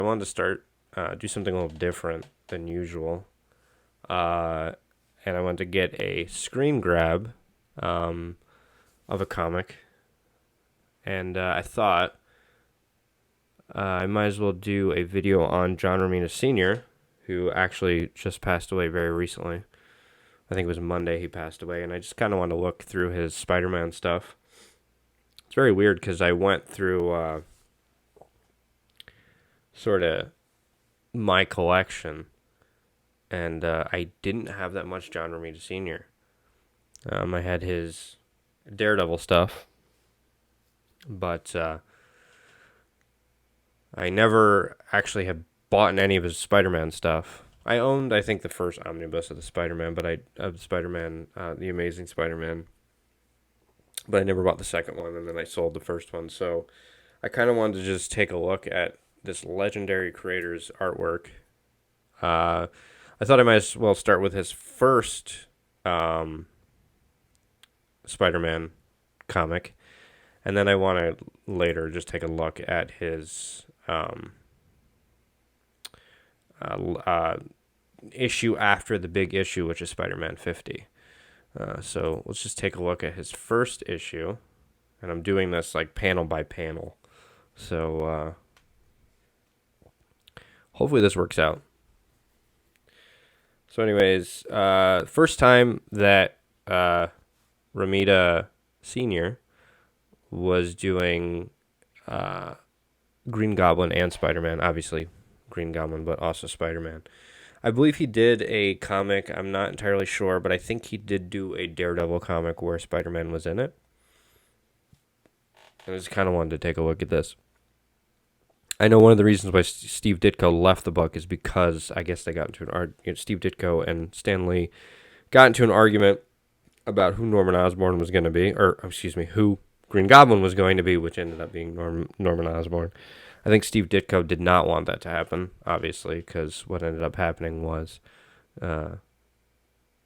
I wanted to do something a little different than usual. Uh, and I wanted to get a screen grab um, of a comic. And I thought I might as well do a video on John Romita Sr., who actually just passed away very recently. I think it was Monday he passed away. And I just kind of wanted to look through his Spider-Man stuff. It's very weird because I went through sort of my collection, and I didn't have that much John Romita Sr. I had his Daredevil stuff, but I never actually have bought any of his Spider-Man stuff. I owned, I think, the first omnibus of the Spider-Man, the Amazing Spider-Man, but I never bought the second one, and then I sold the first one. So I kind of wanted to just take a look at this legendary creator's artwork. I thought I might as well start with his first Spider-Man comic, and then I want to later just take a look at his issue after the big issue, which is Spider-Man 50. So let's just take a look at his first issue, and I'm doing this like panel by panel. So hopefully this works out. So anyways, first time that Romita Sr. was doing Green Goblin and Spider-Man. Obviously, Green Goblin, but also Spider-Man. I believe he did a comic. I'm not entirely sure, but I think he did do a Daredevil comic where Spider-Man was in it. I just kind of wanted to take a look at this. I know one of the reasons why Steve Ditko left the book is because I guess they got into an argument. Steve Ditko and Stan Lee got into an argument about who Norman Osborn was going to be, or excuse me, who Green Goblin was going to be, which ended up being Norman Osborn. I think Steve Ditko did not want that to happen, obviously, because what ended up happening was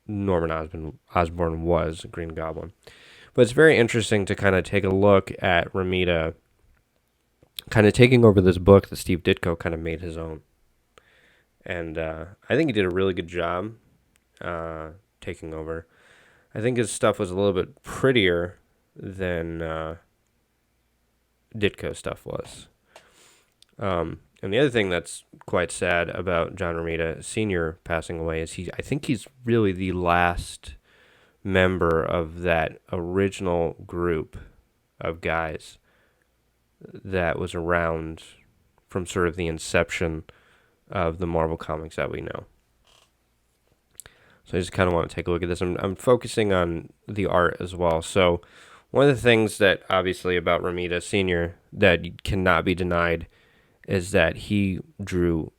Norman Osborn was Green Goblin. But it's very interesting to kind of take a look at Romita kind of taking over this book that Steve Ditko kind of made his own. And I think he did a really good job taking over. I think his stuff was a little bit prettier than Ditko stuff was. And the other thing that's quite sad about John Romita Sr. passing away is I think he's really the last member of that original group of guys that was around from sort of the inception of the Marvel comics that we know. So I just kind of want to take a look at this. I'm focusing on the art as well. So one of the things that obviously about Romita Sr. that cannot be denied is that he drew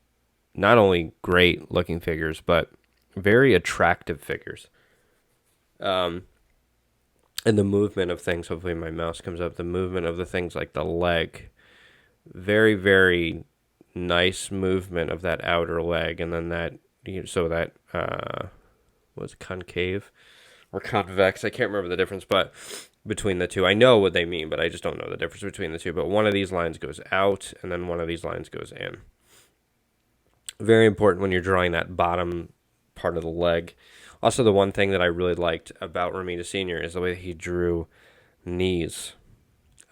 not only great looking figures, but very attractive figures. And the movement of things, hopefully my mouse comes up, the movement of the things like the leg, very, very nice movement of that outer leg, and then was concave or convex, I can't remember the difference, but between the two, I know what they mean, but I just don't know the difference between the two, but one of these lines goes out, and then one of these lines goes in. Very important when you're drawing that bottom part of the leg. Also, the one thing that I really liked about Romita Sr. is the way he drew knees.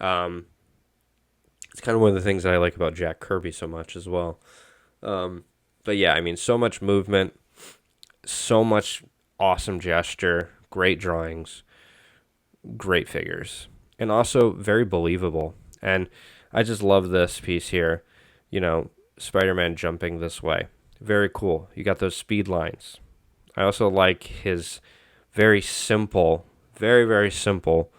It's kind of one of the things that I like about Jack Kirby so much as well. But yeah, I mean, so much movement, so much awesome gesture, great drawings, great figures, and also very believable. And I just love this piece here. Spider-Man jumping this way. Very cool. You got those speed lines. I also like his very simple, very, very simple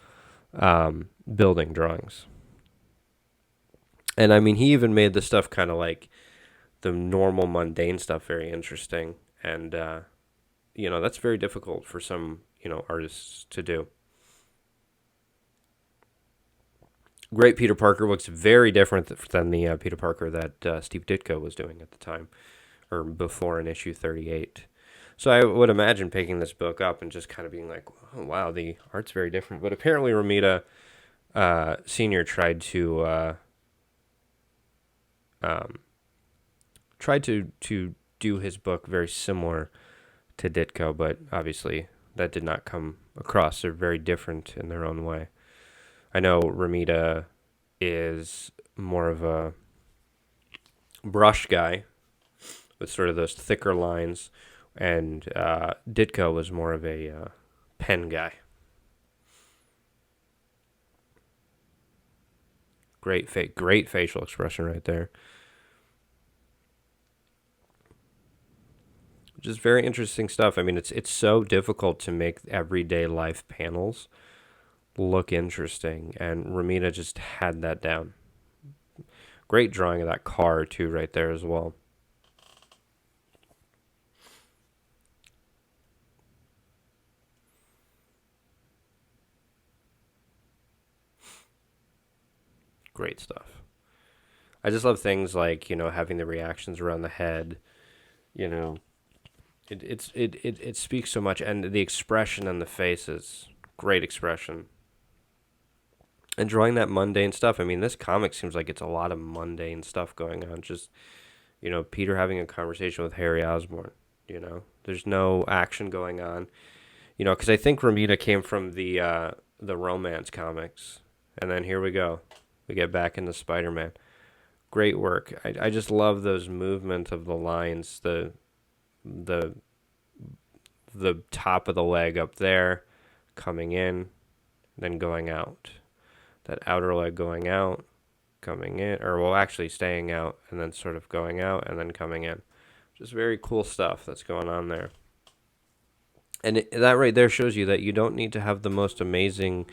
building drawings. And I mean, he even made the stuff kind of like the normal mundane stuff very interesting. And, that's very difficult for some, artists to do. Great Peter Parker looks very different than the Peter Parker that Steve Ditko was doing at the time, or before in issue 38. So I would imagine picking this book up and just kind of being like, oh, wow, the art's very different. But apparently Romita Sr. tried to tried to do his book very similar to Ditko, but obviously that did not come across. They're very different in their own way. I know Romita is more of a brush guy with sort of those thicker lines, and Ditko was more of a pen guy. Great facial expression right there. Just very interesting stuff. I mean, it's so difficult to make everyday life panels look interesting, and Romita just had that down. Great drawing of that car too, right there as well. Great stuff. I just love things like, having the reactions around the head. You know, it speaks so much, and the expression on the faces, great expression. And drawing that mundane stuff. I mean, this comic seems like it's a lot of mundane stuff going on. Just, Peter having a conversation with Harry Osborn. There's no action going on. Because I think Romita came from the romance comics, and then here we go. We get back into Spider-Man. Great work. I just love those movements of the lines. The top of the leg up there, coming in, then going out. That outer leg going out, coming in, actually staying out, and then sort of going out, and then coming in. Just very cool stuff that's going on there. And that right there shows you that you don't need to have the most amazing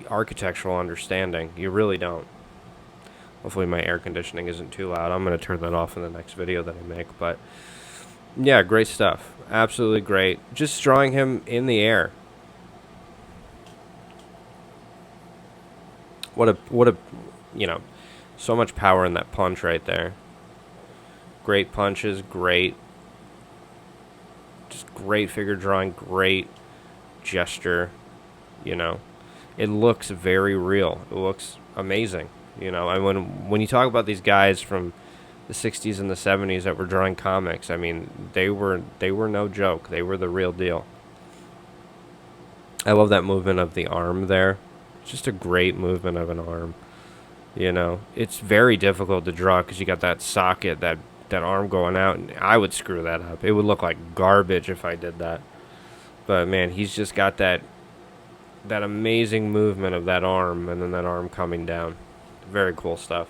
architectural understanding. You really don't. Hopefully my air conditioning isn't too loud. I'm going to turn that off in the next video that I make. But yeah, great stuff. Absolutely great. Just drawing him in the air. What a so much power in that punch right there. Great punches, just great figure drawing, great gesture, It looks very real. It looks amazing, And when you talk about these guys from the 60s and the 70s that were drawing comics, I mean, they were no joke. They were the real deal. I love that movement of the arm there. It's just a great movement of an arm. It's very difficult to draw because you got that socket, that arm going out, and I would screw that up. It would look like garbage if I did that. But man, he's just got that amazing movement of that arm, and then that arm coming down. Very cool stuff.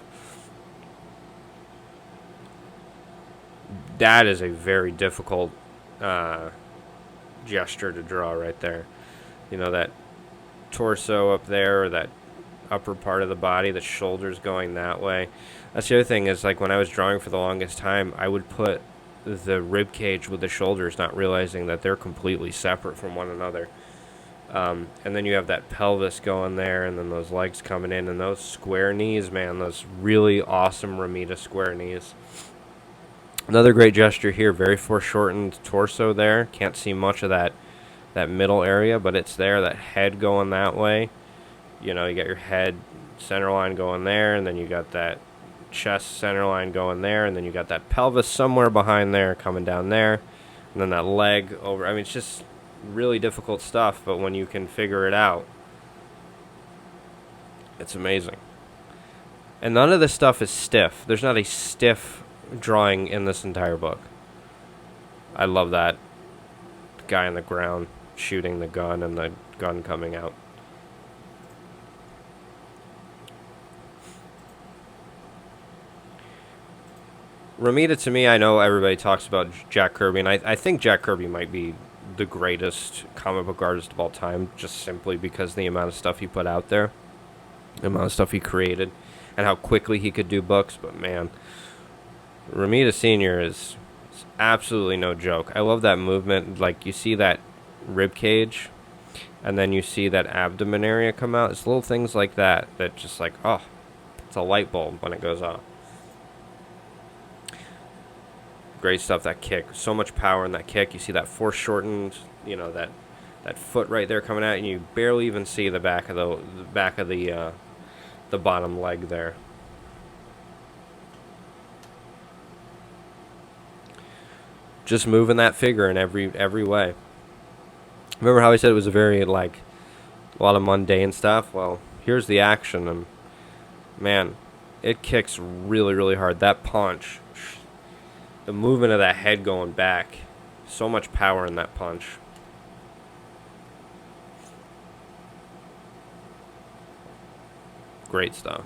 That is a very difficult gesture to draw right there. That torso up there, or that upper part of the body, the shoulders going that way. That's the other thing is, like, when I was drawing for the longest time, I would put the rib cage with the shoulders, not realizing that they're completely separate from one another. And then you have that pelvis going there, and then those legs coming in, and those square knees, man, those really awesome Romita square knees. Another great gesture here, very foreshortened torso there. Can't see much of that middle area, but it's there, that head going that way. You got your head center line going there, and then you got that chest center line going there, and then you got that pelvis somewhere behind there coming down there, and then that leg over. I mean, it's just really difficult stuff, but when you can figure it out, it's amazing. And none of this stuff is stiff. There's not a stiff drawing in this entire book. I love that. The guy on the ground shooting the gun and the gun coming out. Romita, to me, I know everybody talks about Jack Kirby, and I think Jack Kirby might be the greatest comic book artist of all time, just simply because the amount of stuff he put out there, the amount of stuff he created, and how quickly he could do books. But man, Romita Sr. is absolutely no joke. I love that movement. Like, you see that rib cage, and then you see that abdomen area come out. It's little things like that just like, oh, it's a light bulb when it goes off. Great stuff. That kick, so much power in that kick. You see that foreshortened, that foot right there coming out, and you barely even see the back of the bottom leg there. just moving that figure in every way. Remember how I said it was a very, like, a lot of mundane stuff? Well, here's the action, and man, it kicks really, really hard. That punch, the movement of that head going back, so much power in that punch. Great stuff.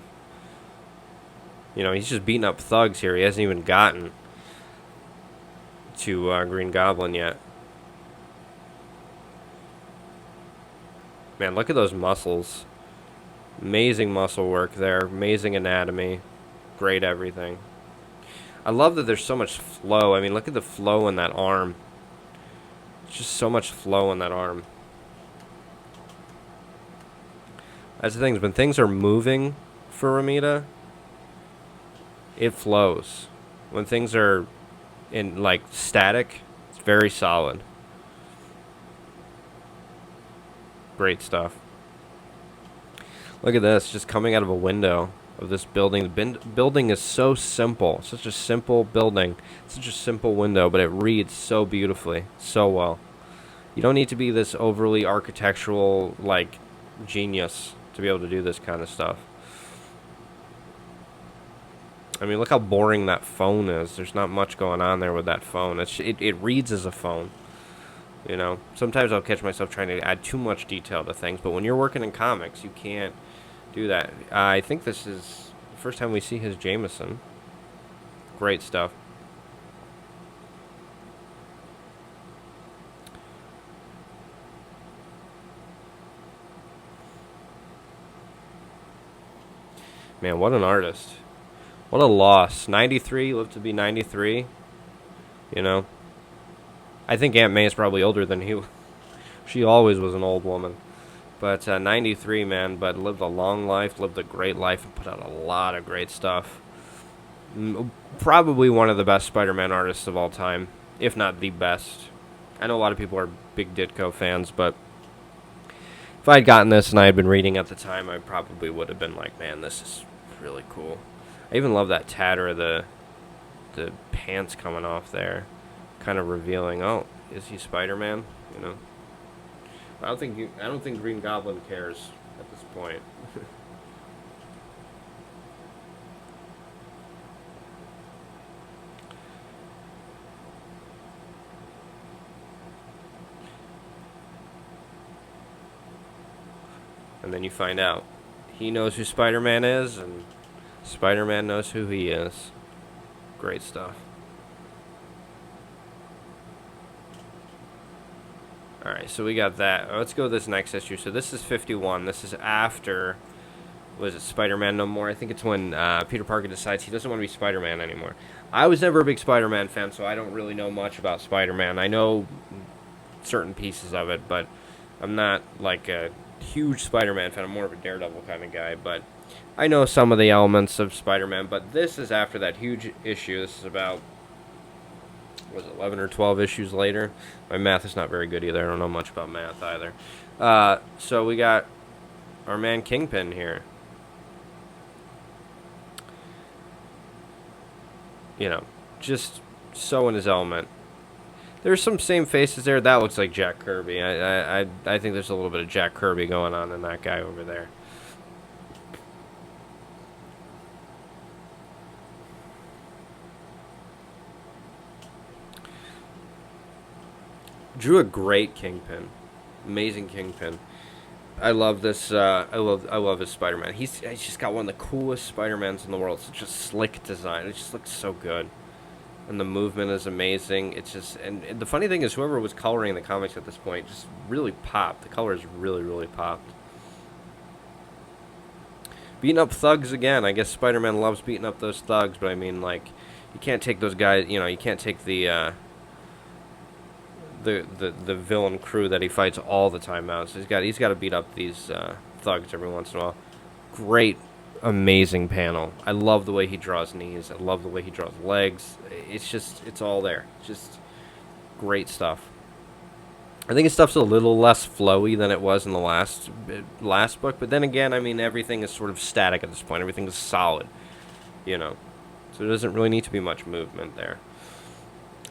You know, he's just beating up thugs here. He hasn't even gotten to Green Goblin yet. Man, look at those muscles. Amazing muscle work there. Amazing anatomy. Great everything. I love that there's so much flow. I mean, look at the flow in that arm. Just so much flow in that arm. That's the thing. When things are moving for Romita, it flows. When things are in, like, static, it's very solid. Great stuff. Look at this, just coming out of a window of this building. The building is so simple. Such a simple building. Such a simple window, but it reads so beautifully. So well. You don't need to be this overly architectural, like, genius to be able to do this kind of stuff. I mean, look how boring that phone is. There's not much going on there with that phone. It reads as a phone. You know, sometimes I'll catch myself trying to add too much detail to things, but when you're working in comics, you can't do that. I think this is the first time we see his Jameson. Great stuff. Man, what an artist. What a loss. 93, lived to be 93. You know, I think Aunt May is probably older than he. She always was an old woman. But 93, man, but lived a long life, lived a great life, and put out a lot of great stuff. Probably one of the best Spider-Man artists of all time, if not the best. I know a lot of people are big Ditko fans, but if I had gotten this and I had been reading at the time, I probably would have been like, man, this is really cool. I even love that tatter of the pants coming off there, kind of revealing, oh, is he Spider-Man? You know, I don't think Green Goblin cares at this point. And then you find out he knows who Spider-Man is, and Spider-Man knows who he is. Great stuff. Alright, so we got that. Let's go to this next issue. So this is 51. This is after, was it Spider-Man No More? I think it's when Peter Parker decides he doesn't want to be Spider-Man anymore. I was never a big Spider-Man fan, so I don't really know much about Spider-Man. I know certain pieces of it, but I'm not like a huge Spider-Man fan. I'm more of a Daredevil kind of guy, but I know some of the elements of Spider-Man. But this is after that huge issue. This is about, was it 11 or 12 issues later? My math is not very good either. I don't know much about math either. So we got our man Kingpin here. You know, just so in his element. There's some same faces there. That looks like Jack Kirby. I think there's a little bit of Jack Kirby going on in that guy over there. Drew a great Kingpin, amazing Kingpin. I love this. I love his Spider-Man. He's just got one of the coolest Spider-Mans in the world. Such a slick design. It just looks so good. And the movement is amazing. It's just, and the funny thing is, whoever was coloring the comics at this point just really popped. The colors really, really popped. Beating up thugs again. I guess Spider-Man loves beating up those thugs, but I mean, like, you can't take those guys. You know, you can't take the villain crew that he fights all the time out. So he's got to beat up these thugs every once in a while. Great. Amazing panel. I love the way he draws knees. I love the way he draws legs. It's all there. Just great stuff. I think his stuff's a little less flowy than it was in the last book, but then again, I mean, everything is sort of static at this point. Everything is solid, you know. So there doesn't really need to be much movement there.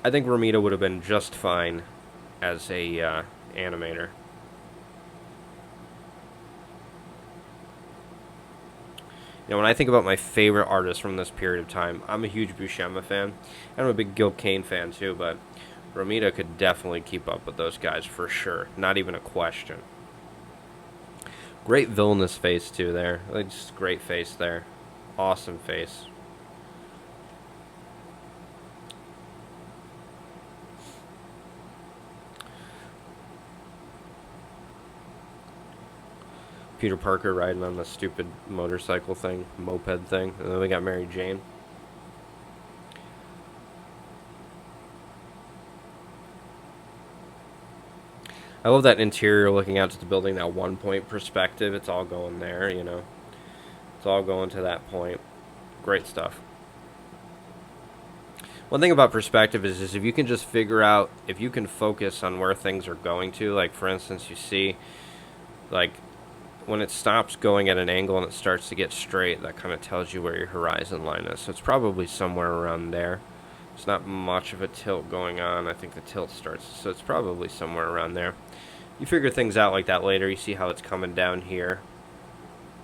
I think Romita would have been just fine as a animator. You know, when I think about my favorite artists from this period of time, I'm a huge Buscema fan. I'm a big Gil Kane fan too, but Romita could definitely keep up with those guys for sure. Not even a question. Great villainous face too there. Like, just great face there. Awesome face. Peter Parker riding on the stupid motorcycle thing, moped thing. And then we got Mary Jane. I love that interior looking out to the building, that 1 point perspective. It's all going there, you know. It's all going to that point. Great stuff. One thing about perspective is if you can just figure out, if you can focus on where things are going to, like for instance, you see, like, when it stops going at an angle and it starts to get straight, that kind of tells you where your horizon line is. So it's probably somewhere around there. It's not much of a tilt going on. I think the tilt starts, so it's probably somewhere around there. You figure things out like that later. You see how it's coming down here.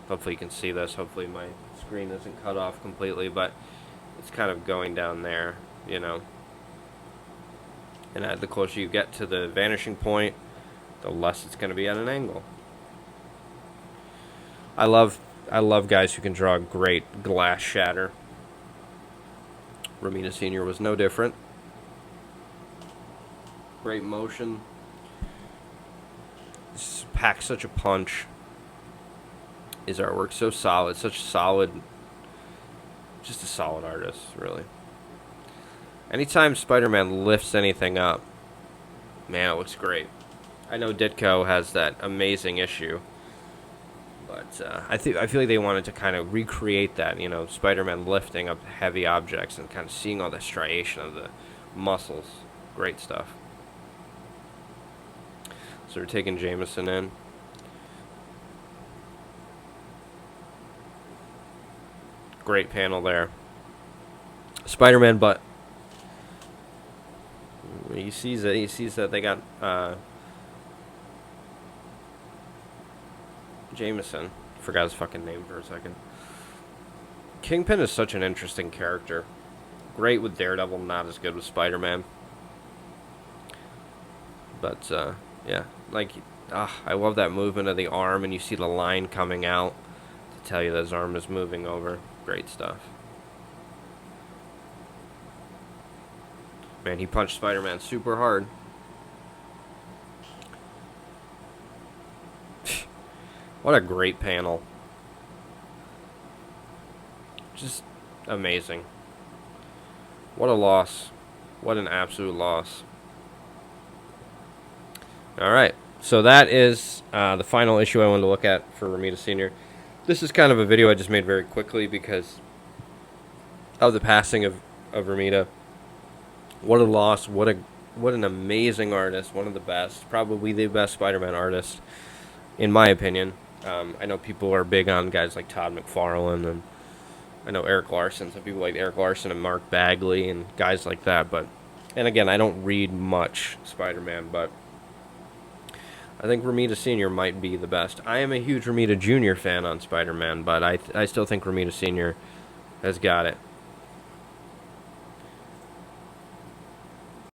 Hopefully you can see this. Hopefully my screen isn't cut off completely, but it's kind of going down there, you know. And the closer you get to the vanishing point, the less it's going to be at an angle. I love guys who can draw a great glass shatter. Romita Sr. was no different. Great motion. Just packs such a punch. His artwork so solid, such solid, just a solid artist, really. Anytime Spider-Man lifts anything up, man, it looks great. I know Ditko has that amazing issue. But I feel like they wanted to kind of recreate that, you know, Spider-Man lifting up heavy objects and kind of seeing all the striation of the muscles. Great stuff. So we're taking Jameson in. Great panel there. Spider-Man, but he sees it. He sees that they got Jameson. Forgot his fucking name for a second. Kingpin is such an interesting character. Great with Daredevil, not as good with Spider-Man. But, yeah. Like, I love that movement of the arm, and you see the line coming out to tell you that his arm is moving over. Great stuff. Man, he punched Spider-Man super hard. What a great panel. Just amazing. What a loss. What an absolute loss. Alright, so that is the final issue I wanted to look at for Romita Sr. This is kind of a video I just made very quickly because of the passing of Romita. What a loss. What an amazing artist. One of the best. Probably the best Spider-Man artist, in my opinion. I know people are big on guys like Todd McFarlane, and I know Eric Larson. Some people like Eric Larson and Mark Bagley and guys like that. And again, I don't read much Spider-Man, but I think Romita Sr. might be the best. I am a huge Romita Jr. fan on Spider-Man, but I still think Romita Sr. has got it.